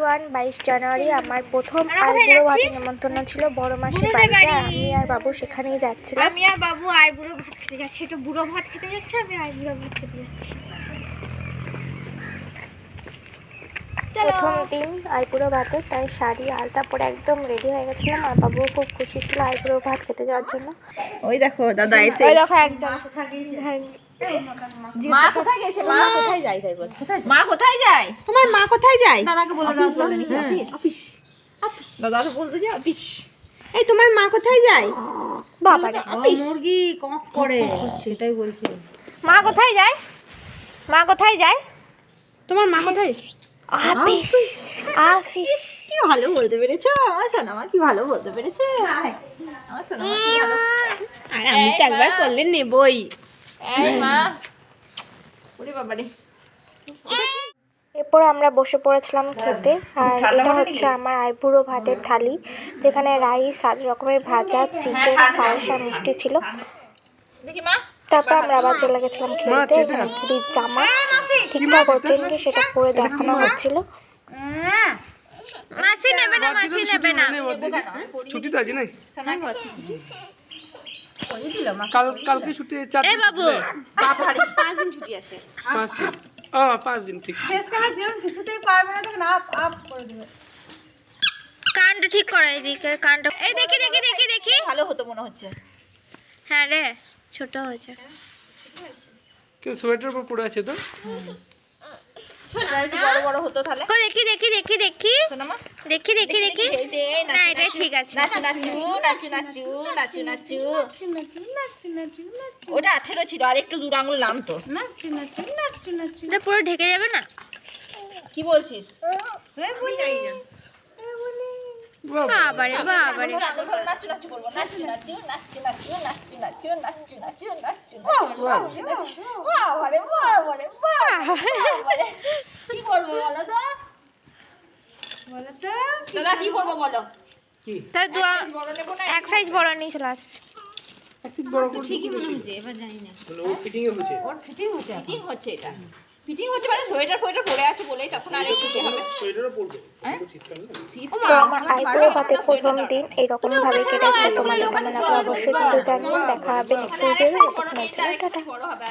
Everyone, 22 জানুয়ারি আমার প্রথম আইবুড়ো ভাতের নেমন্তন্ন ছিল বড় মাসির বাড়িতে। আমি আর বাবু সেখানেই যাচ্ছিলাম। আমি আর বাবু আইবুড়ো ভাত খেতে যাচ্ছি। একটু বুড়ো ভাত খেতে যাচ্ছে, আমি আইবুড়ো ভাত খেতে যাচ্ছি। প্রথম দিন আইবুড়ো ভাতে, তাই শাড়ি আলতা পরে একদম রেডি হয়ে গেছিলাম। আর বাবু খুব খুশি ছিল আইবুড়ো ভাত খেতে যাওয়ার জন্য। ওই দেখো দাদা এসে, ওই দেখো একদম মা কোথায় গেছে? মা কোথায় যায়? তাই বল, মা কোথায় যায়? তোমার মা কোথায় যায়? দাদাকে বলে দাও, বলেনি অফিস। দাদাকে বলতে যাও অফিস। এই তোমার মা কোথায় যায়? বাবা রে, মুরগি কক করে, সেটাই বলছি। মা কোথায় যায়? মা কোথায় যায়? তোমার মা কোথায়? Office office. কি ভালো বলতে পেরেছো আমার সোনামা, কি ভালো বলতে পেরেছে আমার সোনামা, কি ভালো। আর আমি তো একবার করলে নেবই। এই মা, ওরে বাবা রে। এরপর আমরা বসে পড়েছিলাম খেতে। আর এটা হচ্ছে আমার আইবুড়ো ভাতের থালি, যেখানে রাইস, 7 রকমের ভাজা, চিকেন, পায়েস আর মিষ্টি ছিল। দেখি মা, তারপর আমরা আবার চলে গেছিলাম খেলতে। এখানে পুরীর জামা ঠিকঠাক হচ্ছে কি সেটা পরে দেখানো হচ্ছিল। মাসি নেবে না, মাসি নেবে না। ছুটি তো আছে না? কালকে ছুটি 4 দিন। বাবু 5 দিন ছুটি আছে। 5 দিন ঠিক। শেষকালে যেমন কিছুতেই পারবে না, তখন আপ করে দেবে। কানটা ঠিক করো, এদিকে কানটা। এই দেখি দেখি দেখি দেখি, ভালো হতো মনে হচ্ছে। হ্যাঁ রে, ছোট হয়েছে। কেউ সোয়েটার উপর পড়ে আছে তো? একটু বড় বড় হতো তাহলে। ও দেখি দেখি দেখি দেখি সোনামা দেখি দেখি দেখি। না, এটা ঠিক আছে। নাচু নাচু নাচু নাচু নাচু নাচু। ওটা 18 ছিল, আর একটু দূর আঙুল নামতো। এটা পুরো ঢেকে যাবে না? কি বলছিস? বই যাই না। বাবারে বাবারে, নাচু নাচু করবো, নাচু নাচু নাচু নাচু নাচু নাচু নাচু নাচু নাচু বাবারে বাবারে বাবারে। কি করবো বলো তো, বলো তো দাদা, কি করবো বলো? তাই বড় নেবো না? এক সাইজ বড় নিয়ে চলে আসবে। একটু বড় করে ঠিকই মনে হচ্ছে, এবার জানি না। ওর ফিটিং এ হচ্ছে। ওর ফিটিং হচ্ছে, ফিটিং হচ্ছে। এটা ফিটিং হচ্ছে মানে সোয়েটার ফোয়েটার পরে আছে বলেই তখন আর একটু হবে। সোয়েটারও পরবে। শীতকাল না? তো আমার আইবুড়ো ভাতের প্রথম দিন এইরকম ভাবে কেটেছে। তোমাদের কেমন লাগলো অবশ্যই কিন্তু জানিও। দেখা হবে নেক্সট ভিডিওতে। ততক্ষণের জন্য টাটা। বড় হবে।